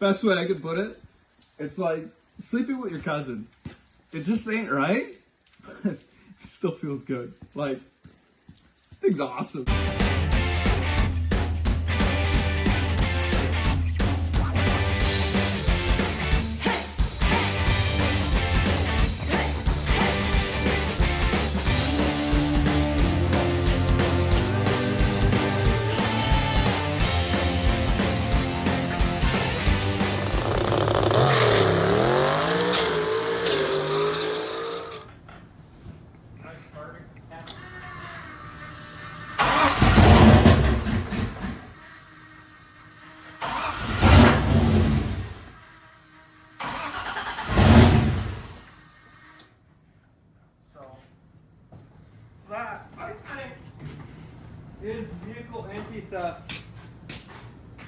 best way I could put it, it's like sleeping with your cousin. It just ain't right. It still feels good. Like, thing's awesome. That, I think, is vehicle anti-theft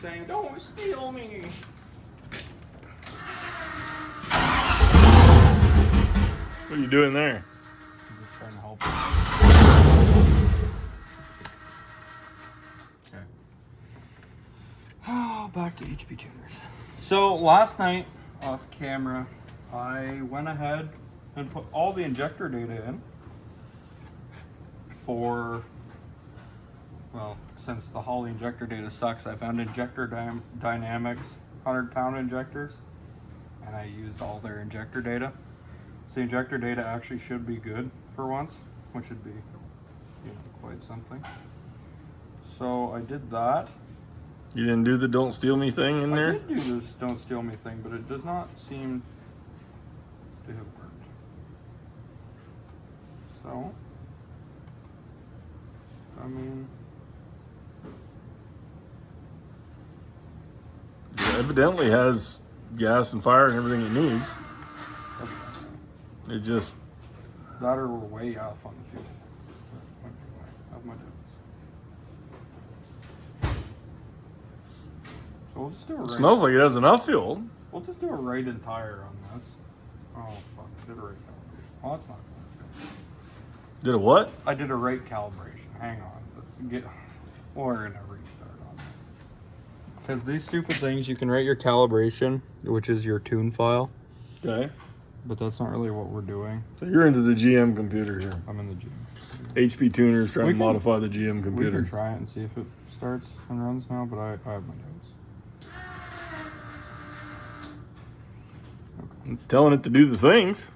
saying, "Don't steal me." What are you doing there? I'm just trying to help. Okay. Oh, back to HP tuners. So last night, off camera, I went ahead and put all the injector data in. For, well, since the Holley injector data sucks, I found Injector Dynamics 100-pound injectors, and I used all their injector data. So the injector data actually should be good for once, which would be, you know, quite something. So I did that. You didn't do the "don't steal me" thing in there? I did do this "don't steal me" thing, but it does not seem to have worked. So, I mean, It evidently has gas and fire and everything it needs. It just, that or we're way off on the fuel. But anyway, I have my doubts. So we'll just do a it right. smells like it has enough fuel. We'll just do a right entire on this. Oh fuck! I did a right calibration. Oh, that's not good. Did it what? I did a right calibration. Hang on. We're gonna restart on this. Because these stupid things, you can write your calibration, which is your tune file. Okay. But that's not really what we're doing. So you're into the GM computer here. I'm in the gym. HP tuners trying We to can- modify the GM We computer. can try it and see if it starts and runs now, but I have my doubts. It's telling it to do the things.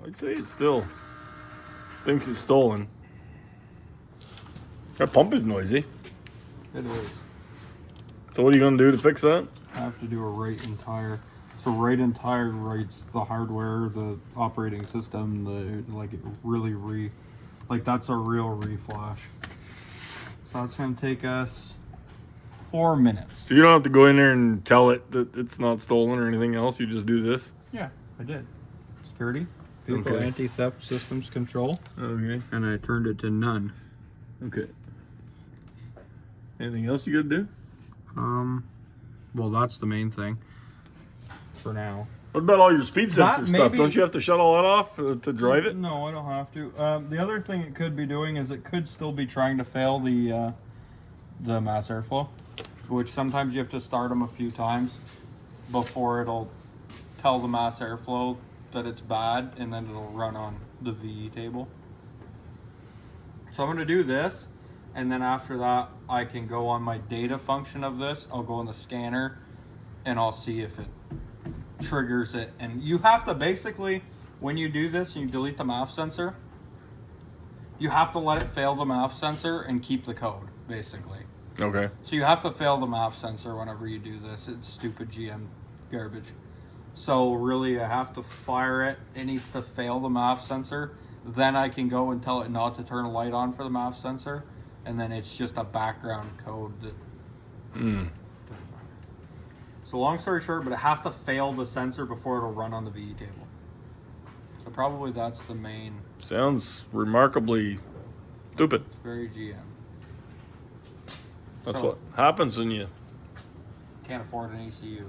I'd say it still thinks it's stolen. That pump is noisy. It is. So what are you going to do to fix that? I have to do a right entire. So right entire writes the hardware, the operating system, the like it really like that's a real reflash. So that's gonna take us 4 minutes. So you don't have to go in there and tell it that it's not stolen or anything else. You just do this. Yeah, I did. Security, vehicle Okay. anti-theft systems control, Okay. and I turned it to none. Okay. Anything else you got to do? Well, that's the main thing for now. What about all your speed sensor That stuff? maybe- Don't you have to shut all that off to drive it? No, I don't have to. The other thing it could be doing is it could still be trying to fail the mass airflow, which sometimes you have to start them a few times before it'll tell the mass airflow that it's bad, and then it'll run on the VE table. So I'm going to do this, and then after that I can go on my data function of this. I'll go in the scanner and I'll see if it triggers it. And you have to basically, when you do this and you delete the MAP sensor, you have to let it fail the MAP sensor and keep the code, basically. Okay. So you have to fail the MAP sensor whenever you do this. It's stupid GM garbage. So really I have to fire it. It needs to fail the MAP sensor. Then I can go and tell it not to turn a light on for the MAP sensor. And then it's just a background code that doesn't matter. So long story short, but it has to fail the sensor before it'll run on the VE table. So probably that's the main. Sounds remarkably stupid. It's very GM. That's So- what happens when you Can't afford an ECU.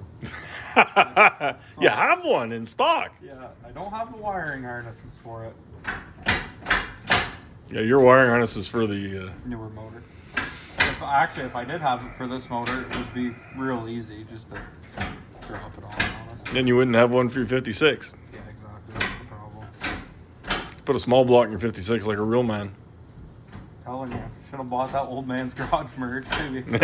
you have one in stock. Yeah, I don't have the wiring harnesses for it. Yeah, your wiring harness is for the. Newer motor. If I did have it for this motor, it would be real easy just to drop it on. Honestly. Then you wouldn't have one for your 56. Yeah, exactly. That's the problem. Put a small block in your 56 like a real man. Telling you, should have bought that old man's garage merch maybe. Fire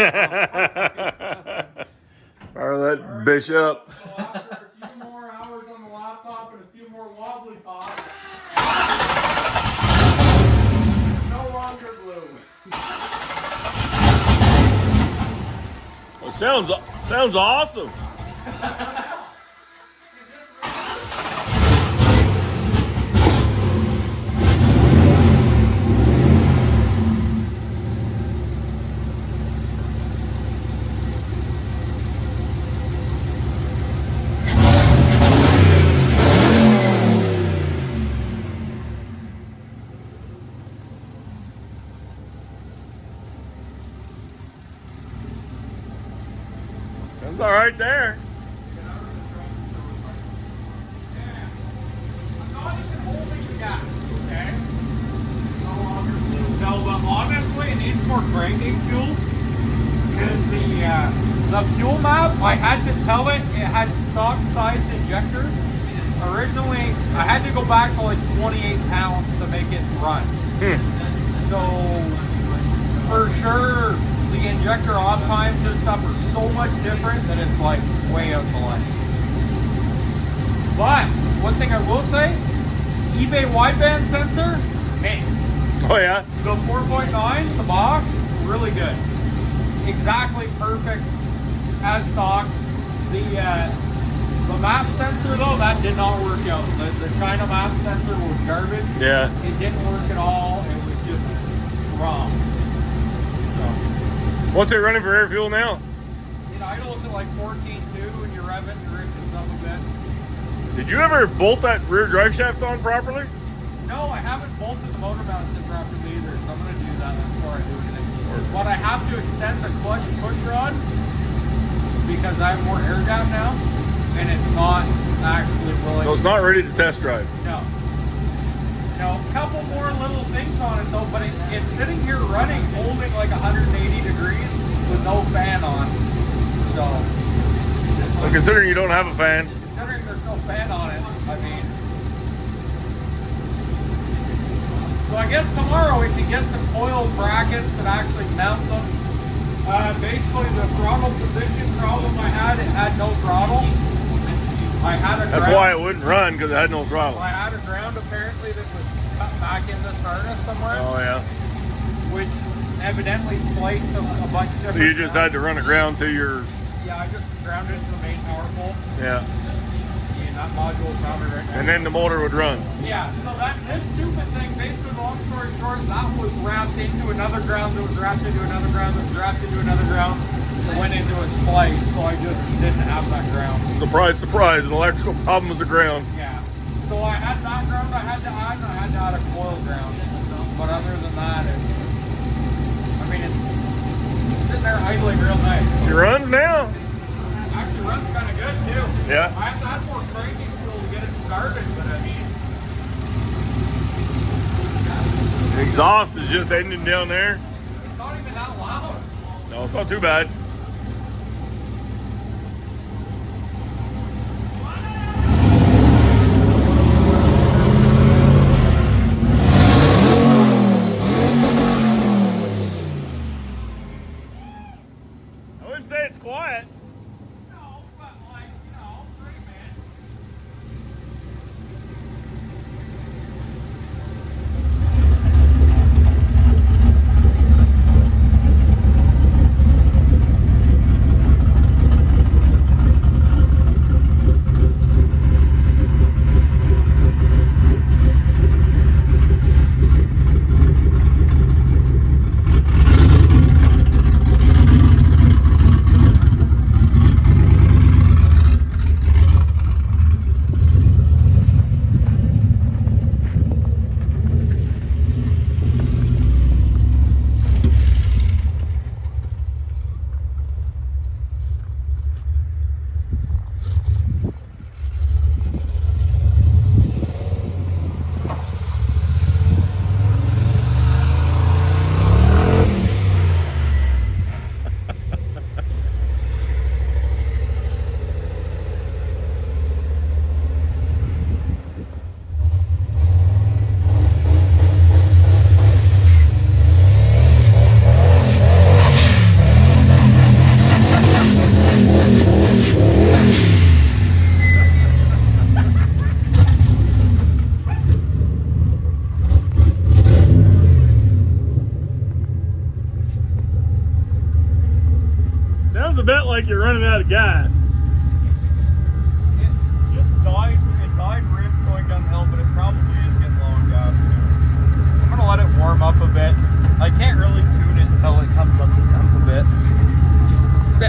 that bishop. So after a few more hours on the laptop and a few more wobbly pops, it's no longer glue. Well, sounds awesome. Sounds all right there. No, but honestly, it needs more cranking fuel. Because the fuel map, I had to tell it had stock sized injectors. Originally, I had to go back to like 28 pounds to make it run. So, for sure, the injector off times and stuff are so much different that it's like way out the line. But, one thing I will say, eBay wideband sensor, hey. Oh yeah. The 4.9, the box, really good. Exactly perfect as stock. The map sensor though, that did not work out. The China map sensor was garbage. Yeah. It didn't work at all. It was just wrong. So, What's it running for air fuel now? it idles at like 14.2 and you rev it and riches up a bit. Did you ever bolt that rear drive shaft on properly? No, I haven't bolted the motor mounts in properly either, so I'm going to do that before I do anything. But I have to extend the clutch push rod because I have more air gap now, and it's not actually willing. So it's not ready to test drive. No. No, a couple more little things on it though, but it's sitting here running, holding like 180 degrees with no fan on. So Considering you don't have a fan. Considering there's no fan on it, I mean. So I guess tomorrow we can get some coil brackets that actually mount them. Basically the throttle position problem I had, it had no throttle. I had a That's why it wouldn't run, because it had no throttle. I had a ground apparently that was cut back in this harness somewhere. Oh yeah. Which evidently spliced a bunch of different. So you just had to run a ground to your. Yeah, I just grounded to the main power pole. Yeah. And that module is grounded right now. And then the motor would run. Yeah, so this stupid thing, basically long story short, that was wrapped into another ground that was wrapped into another ground that was wrapped into another ground that went into a splice, so I just didn't have that ground. Surprise, surprise, an electrical problem with the ground. Yeah. So I had that ground I had to add, and I had to add a coil ground. But other than that, it's sitting there idling real nice. She runs now. Actually runs kind of good too. Yeah. I have to add more cranking fuel to get it started, but I mean. The exhaust is just ending down there. It's not even that loud. No, it's not too bad. I wouldn't say it's quiet. No, but like, pretty man. bit like you're running out of gas. It just died rich going down the hill, but it probably is getting low on gas too. I'm gonna let it warm up a bit. I can't really tune it until it comes up to temp a bit.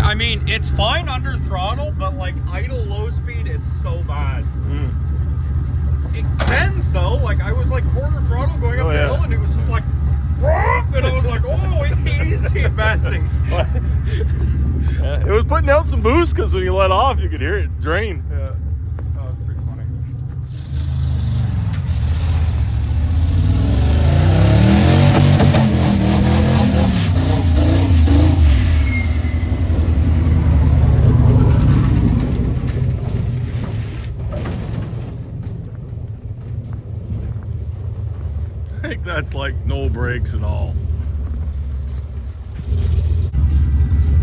I mean, it's fine under throttle, but like idle low speed, it's so bad. It sends though. Like I was like quarter throttle going up the hill, and it was just like, and I was like, oh, easy messing. Yeah, it was putting out some boost because when you let off, you could hear it drain. Yeah, that was pretty funny. I think that's like no brakes at all.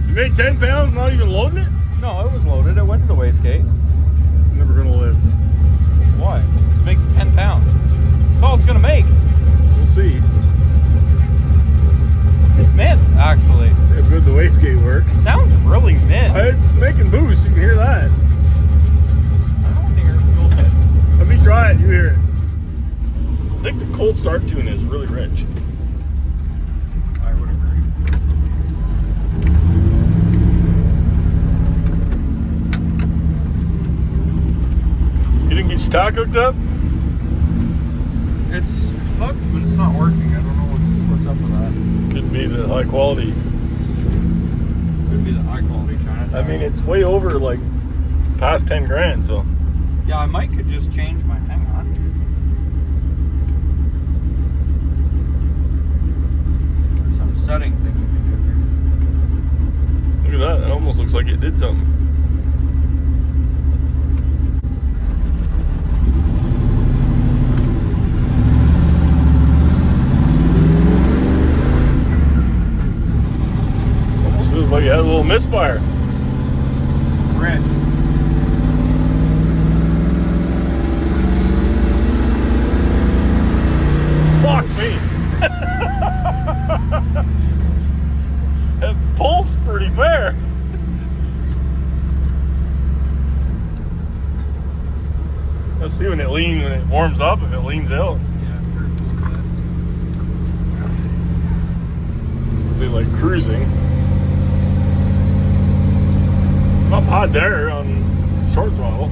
You made 10 pounds not even loading it? No, it was loaded. It went to the wastegate. It's never gonna live. Why? It's making 10 pounds. That's all it's gonna make. We'll see. It's mint, actually. See how good the wastegate works. Sounds really mint. It's making boost, you can hear that. I don't want to hear fuel bit. Let me try it, you hear it. I think the cold start tune is really rich. I would agree. You didn't get your tach hooked up? It's hooked, but it's not working. I don't know what's up with that. Could be the high quality. Could be the high quality China. I mean, it's way over like past 10 grand, so. Yeah, I might could just change my. Hang on. There's some setting thing we can do here. Look at that, it almost looks like it did something. Almost feels like it had a little misfire. Red. Fuck me. That pulls pretty fair. Let's see when it warms up, if it leans out. Yeah, sure. It'll be like cruising. Not bad there on short throttle.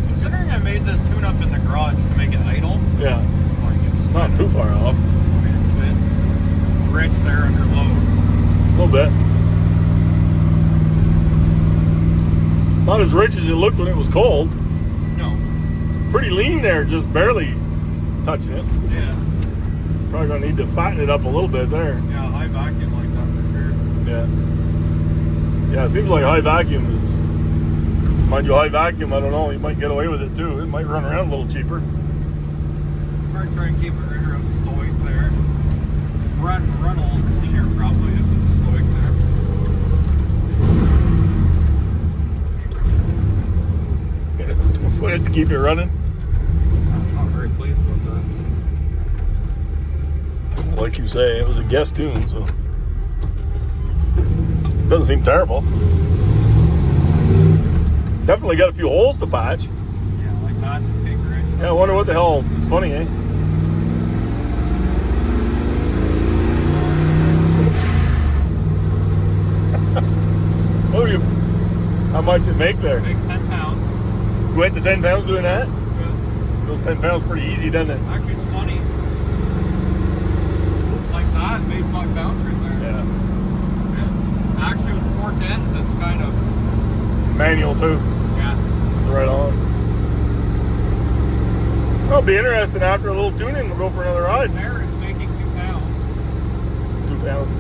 Considering I made this tune up in the garage to make it idle, Yeah, like it's not too far off. I mean, it's a bit rich there under load. A little bit. Not as rich as it looked when it was cold. No. It's pretty lean there, just barely touching it. Yeah. Probably gonna need to fatten it up a little bit there. Yeah, high vacuum like that for sure. Yeah. Yeah, it seems like high vacuum is. Mind you, high vacuum, I don't know, you might get away with it too. It might run around a little cheaper. Probably try and keep it right around stoic there. Run a little cleaner probably if it's stoic there. 2 foot to keep it running. I'm not very pleased with that. Like you say, it was a guess tune, so. Doesn't seem terrible. Definitely got a few holes to patch. Yeah, like that's a big rich. Yeah, I wonder what the hell. It's funny, eh? How much it make there? It makes 10 pounds. You went to 10 pounds doing that? Yeah. Those 10 pounds pretty easy, doesn't it? Actually, it's funny. Like that, made 5 pounds right there. Yeah. Yeah. Actually, with 410s, it's kind of. Manual too. Yeah. It's right on. It'll be interesting after a little tuning. We'll go for another ride. There, it's making 2 pounds. 2 pounds.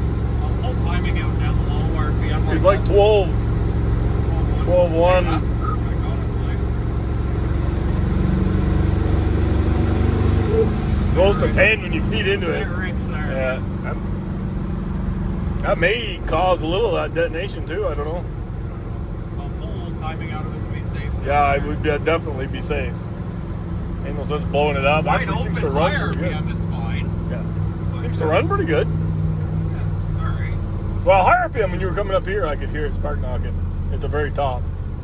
I'll pull timing out down the low RPM. So it's like 12. 12.1. Hey, that's perfect, honestly. Goes to 10 when you feed into it. Bit rich there. Yeah. That may cause a little of that detonation too. I don't know. I'll pull timing out of it to be safe. Yeah, I would definitely be safe. Ain't no sense blowing it up. Wide Actually, seems to open run high pretty good. RPM, it's fine. Yeah. But Seems to run pretty good. that's alright. Well, higher up when you were coming up here, I could hear it spark knocking at the very top.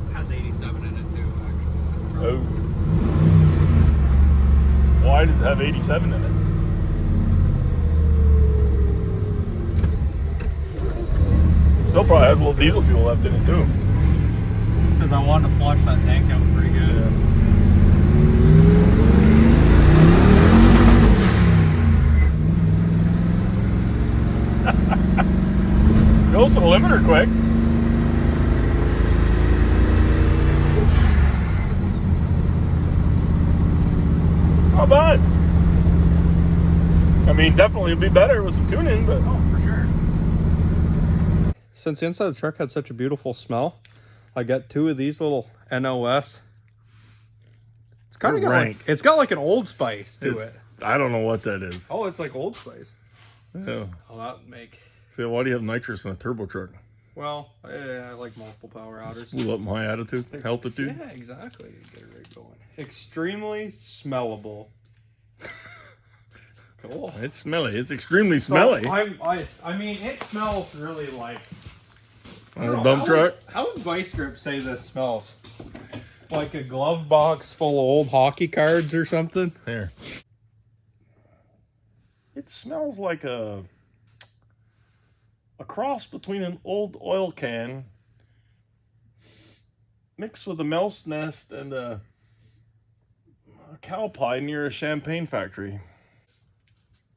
It has 87 in it too, actually. That's probably... Oh. Why does it have 87 in it? Still probably has a little diesel fuel left in it too. Because I wanted to flush that tank out pretty good. Yeah. Goes to the limiter quick. It's not bad. I mean, definitely it'd be better with some tuning, but Oh, for sure. Since the inside of the truck had such a beautiful smell, I got 2 of these little NOS. It's kind of got rank. like, it's got like an Old Spice to it. I don't know what that is. Oh, it's like Old Spice. Yeah. Oh, that would make... See, why do you have nitrous in a turbo truck? Well, I like multiple power outers. Blew up my attitude, altitude. Yeah, exactly. Get it right going. Extremely smellable. Cool. It's smelly. It's extremely smelly. So I mean, it smells really like... On a dump truck? How would Vice Grip say this smells? Like a glove box full of old hockey cards or something? Here. It smells like a cross between an old oil can mixed with a mouse nest and a cow pie near a champagne factory.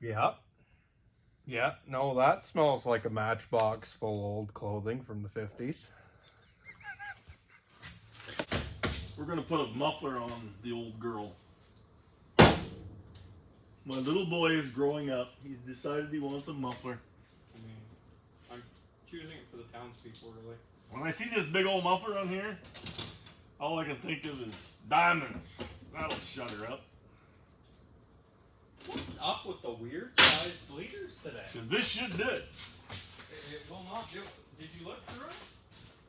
Yeah. Yeah, no, that smells like a matchbox full of old clothing from the 50s. We're gonna put a muffler on the old girl. My little boy is growing up. He's decided he wants a muffler. I mean, I'm choosing it for the townspeople, really. When I see this big old muffler on here, all I can think of is diamonds. That'll shut her up. What's up with the weird sized bleeders today? Because this should do it. It will not do it. Did you look through it?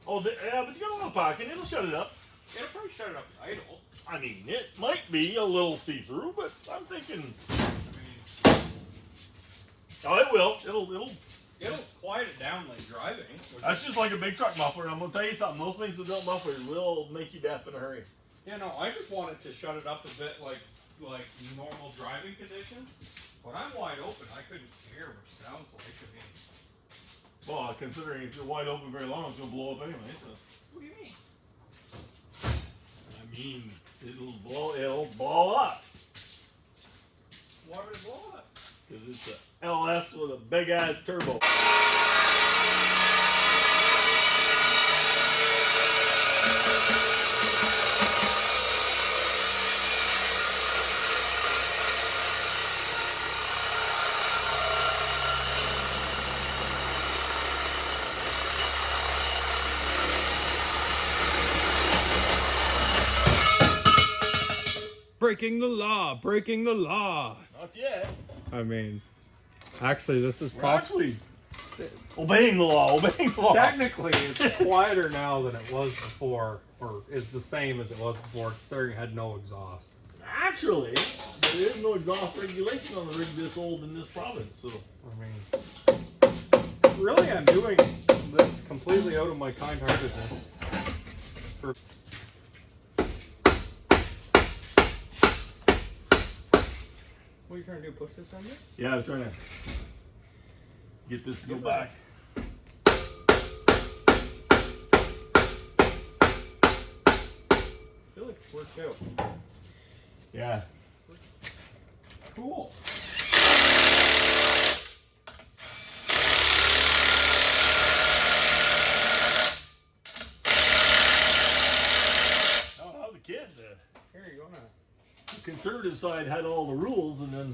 Oh, yeah, but you got a little pocket. It'll shut it up. It'll probably shut it up idle. I mean, it might be a little see-through, but I'm thinking, I mean, oh, it will. It'll. it'll quiet it down like driving. That's just like a big truck muffler. And I'm gonna tell you something. Those things that don't muffler will make you deaf in a hurry. Yeah, no, I just wanted to shut it up a bit like normal driving conditions. When I'm wide open, I couldn't hear what it sounds like. I mean, Well, considering if you're wide open very long, it's gonna blow up anyway. So. what do you mean? I mean, it'll blow up. Why would it blow up? Because it's a LS with a big ass turbo. Breaking the law, breaking the law. Not yet. I mean, actually, this is We're actually obeying the law, obeying the law. technically it's quieter now than it was before, or is the same as it was before, considering it had no exhaust. Actually, there is no exhaust regulation on the rig this old in this province, so. I mean, really, I'm doing this completely out of my kind-heartedness. What are you trying to do? Push this under? Yeah, I was trying to get this to go back. I feel like it's worked out. Yeah. Cool. Oh, I was a kid. Here you go now. The conservative side had all the rules, and then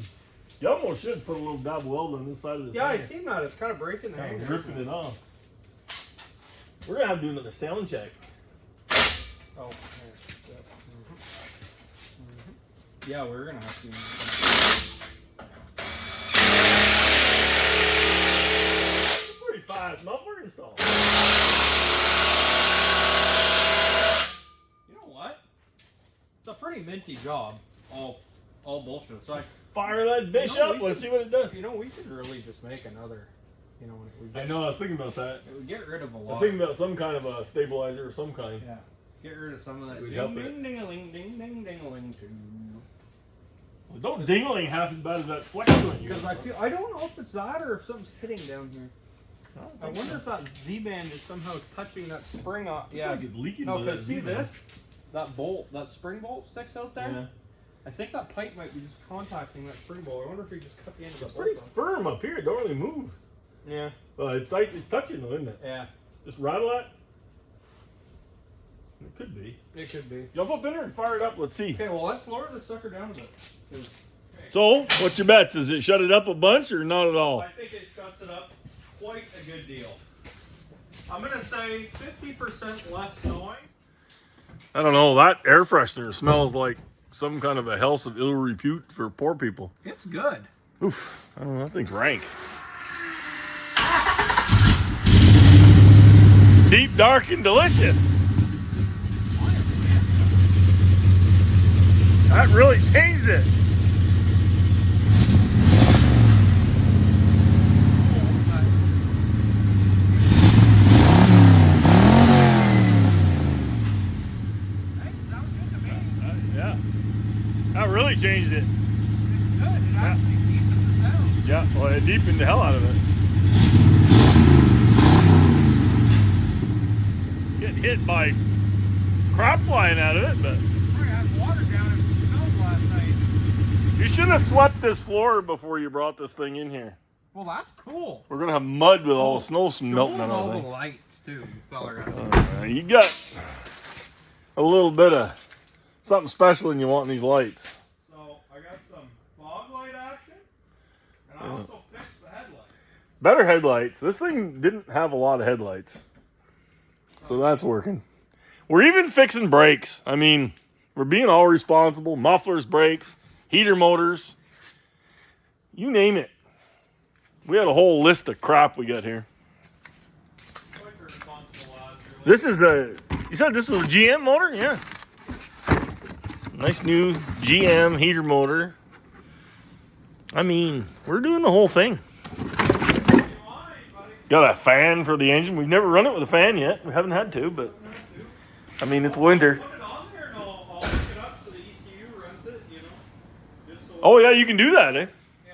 you almost should put a little dab weld on this side of the Yeah, I side. seen that. It's kind of breaking the Kind hanger. of ripping it off. We're gonna have to do another sound check. Oh, yeah. Yeah, we're gonna have to. Pretty fast muffler install. You know what? It's a pretty minty job. All bullshit aside. Fire that bitch No, up. Let's see what it does. You know, we could really just make another You know, I know. I was thinking about that. it would get rid of a I lot. was thinking about some kind of a stabilizer of some kind. Yeah. Get rid of some of that. It would Ding, help ding, it. ding-a-ling, ding, ding-a-ling, too. Well, don't dingling half as bad as that flex joint. Because I don't know if it's that or if something's hitting down here. I wonder if that Z-band is somehow touching that spring off. Yeah. It's leaking. No, because see this? That bolt, that spring bolt sticks out there? Yeah. I think that pipe might be just contacting that spring bolt. I wonder if he just cut the end of the It's bolt pretty off. firm up here. It don't really move. Yeah. Well, it's like it's touching though, isn't it? Yeah. Just rattle that. It could be. It could be. Jump up in there and fire it up. Let's see. Okay, well, let's lower the sucker down a bit. So, what's your bets? Does it shut it up a bunch or not at all? I think it shuts it up quite a good deal. I'm going to say 50% less noise. I don't know. That air freshener smells like some kind of a house of ill repute for poor people. It's good. Oof. I don't know. That thing's rank. Deep, dark, and delicious. That really changed it. Yeah. That really changed it. Yeah, well, it deepened the hell out of it. Getting hit by crap flying out of it, but you should have swept this floor before you brought this thing in here. Well, that's cool. We're gonna have mud with all the snow melting on all it. the lights too, you feller. You got a little bit of something special in you want in these lights. So I got some fog light action, and I also fixed the headlights. Better headlights. This thing didn't have a lot of headlights, so that's working. We're even fixing brakes. I mean, we're being all responsible. Mufflers, brakes, heater motors, you name it. We had a whole list of crap we got here. This is a, you said this was a GM motor? Yeah. Nice new GM heater motor. I mean, we're doing the whole thing. Got a fan for the engine. We've never run it with a fan yet. We haven't had to, but I mean, it's winter. Oh yeah, you can do that, eh? Yeah.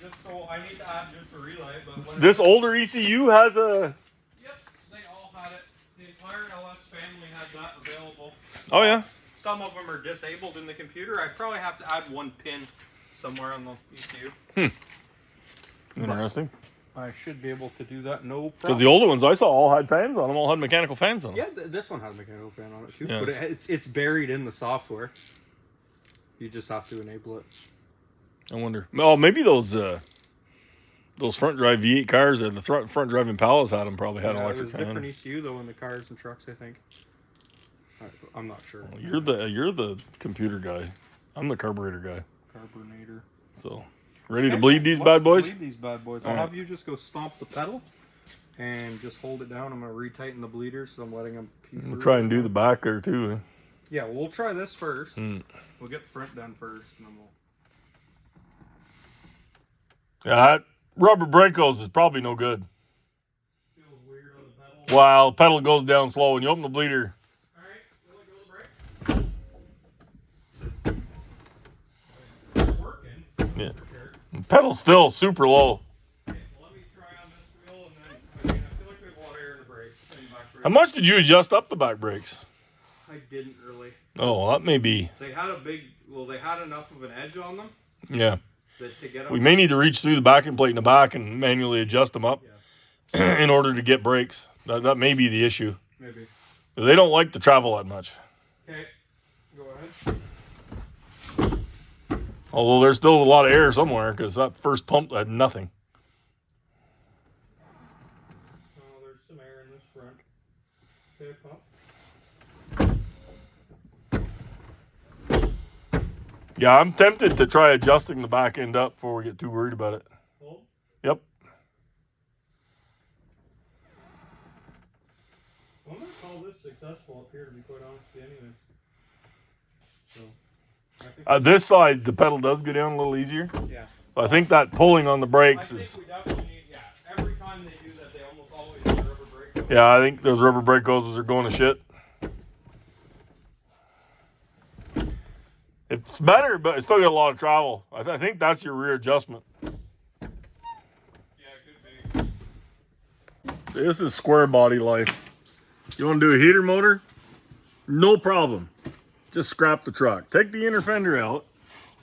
Just so I need to add just a relay, but This older ECU has a. Yep, they all had it. The entire LS family had that available. Oh yeah. Some of them are disabled in the computer. I probably have to add one pin somewhere on the ECU. Interesting. I should be able to do that, no problem. Because the older ones I saw all had fans on them, all had mechanical fans on them. Yeah, this one has a mechanical fan on it too, Yes. but it's buried in the software. You just have to enable it. I wonder. Oh, maybe those front drive V8 cars, the front drive Impalas had them. Probably had an electric There's fan. different ECU though in the cars and trucks, I think. I'm not sure. Well, you're the computer guy. I'm the carburetor guy. Carburetor. So, ready to bleed these bad boys? Bleed these bad boys. All I'll right. have you just go stomp the pedal and just hold it down. I'm gonna retighten the bleeders, so I'm letting them. We'll try and do the back there too. Yeah, we'll try this first. Mm. We'll get the front done first, and then we'll. Yeah, that rubber brake hose is probably no good. Feels weird on the pedal. While the pedal goes down slow and you open the bleeder. All right, we'll let go of the brake. It's working. Yeah. For sure. The pedal's still super low. Okay, well, let me try on this wheel, and then I feel like we have a lot of air in the brakes. How much did you adjust up the back brakes? I didn't really. Oh, that may be. They had they had enough of an edge on them Yeah. that to get them. We may need to reach through the backing plate in the back and manually adjust them up in order to get brakes. That may be the issue. Maybe. They don't like to travel that much. Okay, go ahead. Although there's still a lot of air somewhere because that first pump had nothing. Oh, there's some air in this front. Okay, pump. Yeah, I'm tempted to try adjusting the back end up before we get too worried about it. Hold. Yep. I'm gonna call this successful up here, to be quite honest with you, anyways. So, I think This side, the pedal does go down a little easier. yeah. I think that pulling on the I brakes think is. we definitely need, every time time they do that, they almost always have rubber brake hoses. Yeah, I think those rubber brake hoses are going to shit. It's better, but it's still got a lot of travel. I think that's your rear adjustment. Yeah, it could be. This is square body life. You want to do a heater motor? No problem. Just scrap the truck. Take the inner fender out.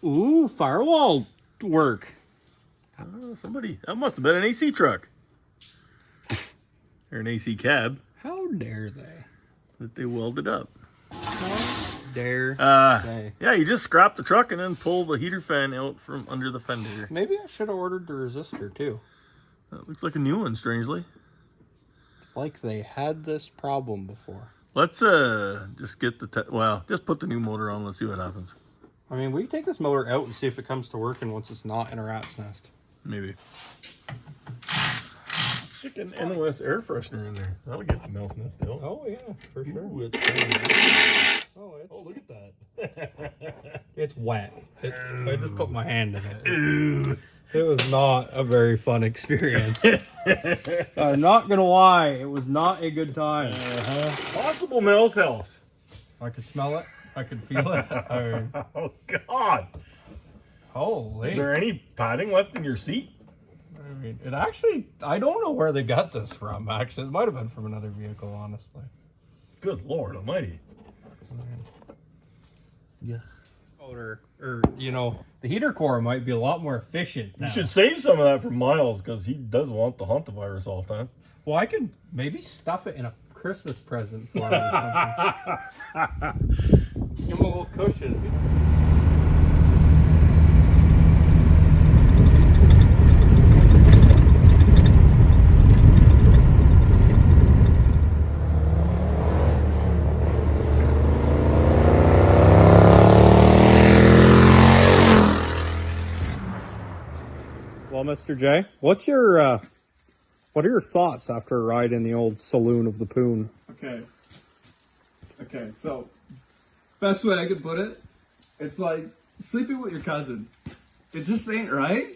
Ooh, firewall work. Somebody, that must have been an AC truck. Or an AC cab How dare they? that they welded up. How dare they? Yeah, you just scrap the truck and then pull the heater fan out from under the fender. Maybe I should have ordered the resistor too. That looks like a new one, strangely. Like they had this problem before. Let's just get the just put the new motor on. Let's see what happens. I mean, we can take this motor out and see if it comes to working once it's not in a rat's nest. Maybe. Stick an NOS air freshener in there. That'll get the mouse nest out. Oh yeah, for sure. Ooh, it's Oh, look at that. it's wet. I just put my hand in it. It was not a very fun experience. I'm not gonna lie, it was not a good time. Possible mouse house. I could smell it. I could feel it. Oh God! Holy! Is there any padding left in your seat? I mean, it actually. I don't know where they got this from. Actually, it might have been from another vehicle. Honestly. Good Lord Almighty! Yeah. Or you know, the heater core might be a lot more efficient now. You should save some of that for Miles because he does want the hantavirus all the time. Well, I could maybe stuff it in a Christmas present for him or something. Give him a little cushion. Well, Mr. J, what are your thoughts after a ride in the old saloon of the Poon? Okay, so best way I could put it, it's like sleeping with your cousin. It just ain't right.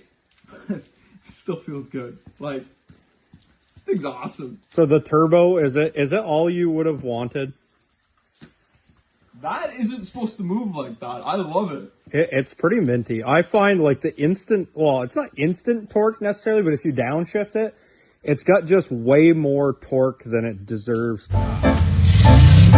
It still feels good. Like, thing's awesome. So the turbo, is it all you would have wanted? That isn't supposed to move like that. I love it. It's pretty minty. I find like the instant, well, it's not instant torque necessarily, but if you downshift it, it's got just way more torque than it deserves to have.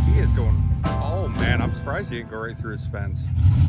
He is going, oh man, I'm surprised he didn't go right through his fence.